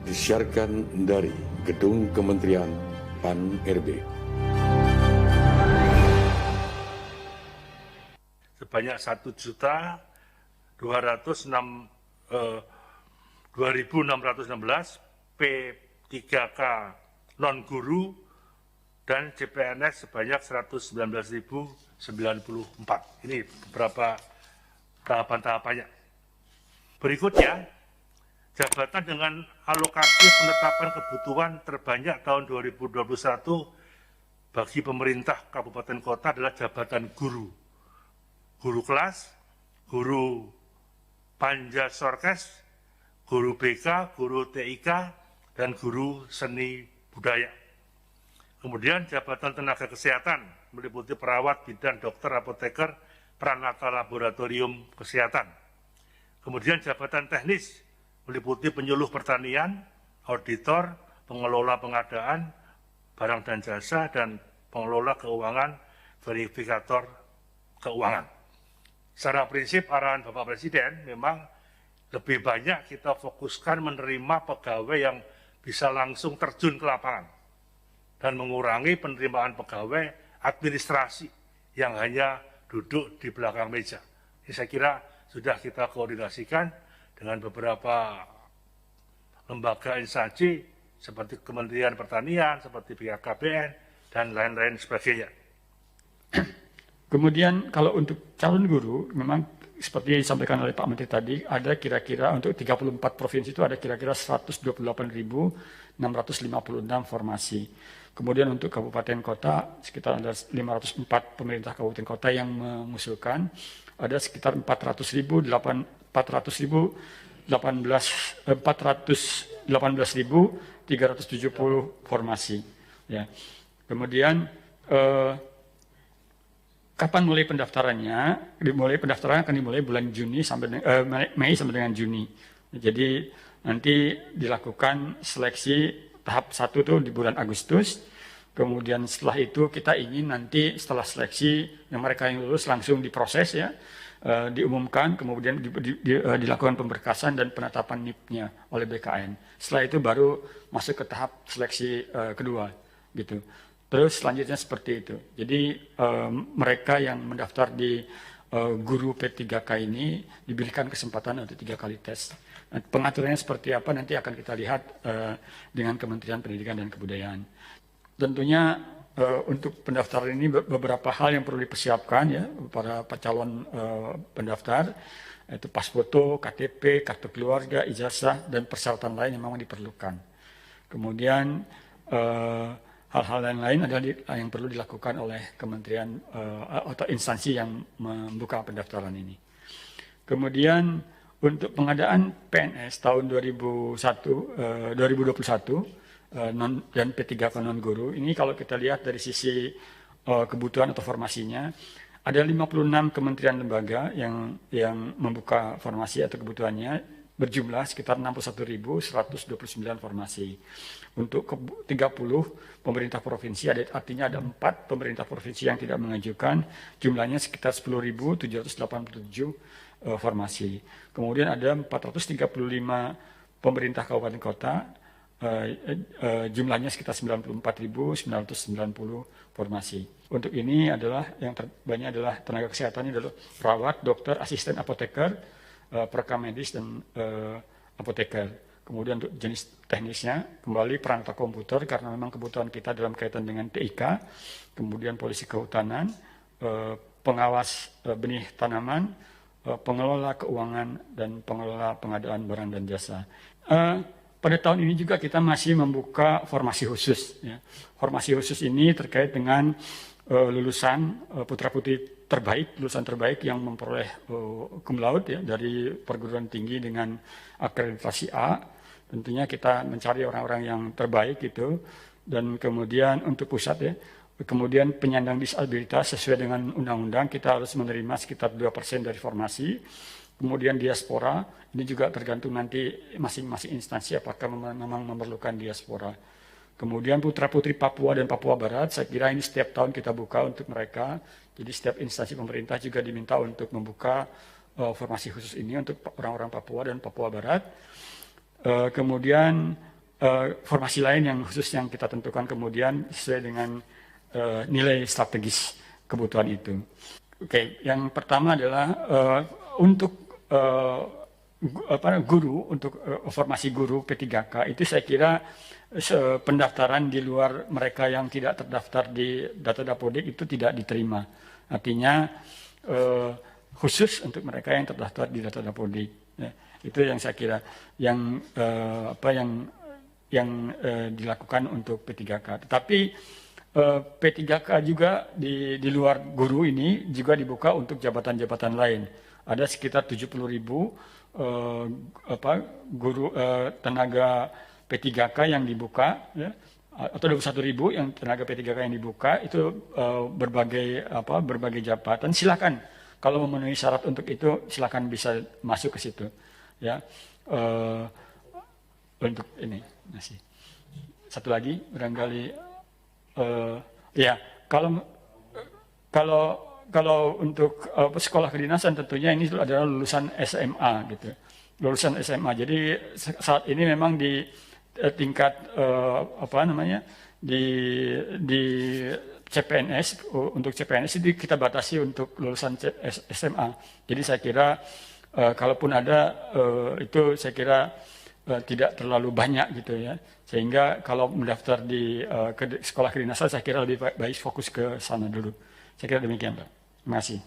disiarkan dari Gedung Kementerian PAN-RB. Sebanyak 1.206.616 P3K non-guru dan CPNS sebanyak 119.094. Ini beberapa tahapan-tahapannya. Berikutnya, jabatan dengan alokasi penetapan kebutuhan terbanyak tahun 2021 bagi pemerintah kabupaten kota adalah jabatan guru. Guru kelas, guru Panjasorkes, guru BK, guru TIK, dan guru seni budaya. Kemudian jabatan tenaga kesehatan meliputi perawat, bidan, dokter, apoteker, pranata laboratorium kesehatan. Kemudian jabatan teknis meliputi penyuluh pertanian, auditor, pengelola pengadaan, barang dan jasa, dan pengelola keuangan, verifikator keuangan. Secara prinsip arahan Bapak Presiden memang lebih banyak kita fokuskan menerima pegawai yang bisa langsung terjun ke lapangan dan mengurangi penerimaan pegawai administrasi yang hanya duduk di belakang meja. Ini saya kira sudah kita koordinasikan dengan beberapa lembaga instansi seperti Kementerian Pertanian, seperti BKKBN, dan lain-lain sebagainya. Kemudian kalau untuk calon guru, memang seperti yang disampaikan oleh Pak Menteri tadi, ada kira-kira untuk 34 provinsi itu ada kira-kira 128.656 formasi. Kemudian untuk kabupaten kota, sekitar ada 504 pemerintah kabupaten kota yang mengusulkan, ada sekitar 418.370 formasi. Ya. Kemudian kapan mulai pendaftarannya? Pendaftaran akan dimulai bulan Juni sampai Mei sampai dengan Juni. Jadi nanti dilakukan seleksi tahap 1 itu di bulan Agustus. Kemudian setelah itu kita ingin nanti setelah seleksi yang mereka yang lulus langsung diproses ya, diumumkan, kemudian dilakukan pemberkasan dan penetapan NIP-nya oleh BKN. Setelah itu baru masuk ke tahap seleksi kedua gitu. Terus selanjutnya seperti itu. Jadi mereka yang mendaftar di guru P3K ini diberikan kesempatan untuk 3 kali tes. Pengaturannya seperti apa nanti akan kita lihat dengan Kementerian Pendidikan dan Kebudayaan. Tentunya untuk pendaftaran ini beberapa hal yang perlu dipersiapkan ya para calon pendaftar, yaitu pas foto, KTP, kartu keluarga, ijazah, dan persyaratan lain yang memang diperlukan. Kemudian hal-hal lain adalah yang perlu dilakukan oleh kementerian atau instansi yang membuka pendaftaran ini. Kemudian untuk pengadaan PNS tahun 2021 dan P3K non-guru, ini kalau kita lihat dari sisi kebutuhan atau formasinya, ada 56 kementerian lembaga yang membuka formasi atau kebutuhannya berjumlah sekitar 61.129 formasi. Untuk 30 pemerintah provinsi, artinya ada 4 pemerintah provinsi yang tidak mengajukan, jumlahnya sekitar 10.787 formasi. Kemudian ada 435 pemerintah kabupaten kota, jumlahnya sekitar 94.990 formasi. Untuk ini adalah yang terbanyak adalah tenaga kesehatan, ini adalah perawat, dokter, asisten apoteker, perekam medis, dan apoteker. Kemudian untuk jenis teknisnya, kembali perangkat komputer karena memang kebutuhan kita dalam kaitan dengan TIK, kemudian polisi kehutanan, pengawas benih tanaman, pengelola keuangan, dan pengelola pengadaan barang dan jasa. Pada tahun ini juga kita masih membuka formasi khusus. Ya. Formasi khusus ini terkait dengan lulusan putra-putri terbaik, lulusan terbaik yang memperoleh cum laude ya, dari perguruan tinggi dengan akreditasi A. Tentunya kita mencari orang-orang yang terbaik itu. Dan kemudian untuk pusat ya, kemudian penyandang disabilitas sesuai dengan undang-undang kita harus menerima sekitar 2% dari formasi. Kemudian diaspora, ini juga tergantung nanti masing-masing instansi apakah memang memerlukan diaspora. Kemudian putra-putri Papua dan Papua Barat, saya kira ini setiap tahun kita buka untuk mereka. Jadi setiap instansi pemerintah juga diminta untuk membuka formasi khusus ini untuk orang-orang Papua dan Papua Barat. Kemudian formasi lain yang khusus yang kita tentukan kemudian sesuai dengan nilai strategis kebutuhan itu. Oke, yang pertama adalah untuk guru, untuk formasi guru P3K itu saya kira pendaftaran di luar mereka yang tidak terdaftar di data Dapodik itu tidak diterima. Artinya khusus untuk mereka yang terdaftar di data Dapodik. Ya, itu yang saya kira yang dilakukan untuk P3K. Tetapi P3K juga di luar guru ini juga dibuka untuk jabatan-jabatan lain. Ada sekitar 70.000 guru tenaga P3K yang dibuka, ya, atau 21.000 yang tenaga P3K yang dibuka itu berbagai jabatan. Silakan kalau memenuhi syarat untuk itu silakan bisa masuk ke situ, ya. Untuk ini masih satu lagi barangkali ya kalau untuk sekolah kedinasan tentunya ini adalah lulusan SMA gitu, lulusan SMA. Jadi saat ini memang di tingkat di CPNS, untuk CPNS itu kita batasi untuk lulusan SMA. Jadi saya kira kalaupun ada itu saya kira tidak terlalu banyak gitu ya, sehingga kalau mendaftar di sekolah kedinasan saya kira lebih baik fokus ke sana dulu. Saya kira demikian, Pak. Terima kasih.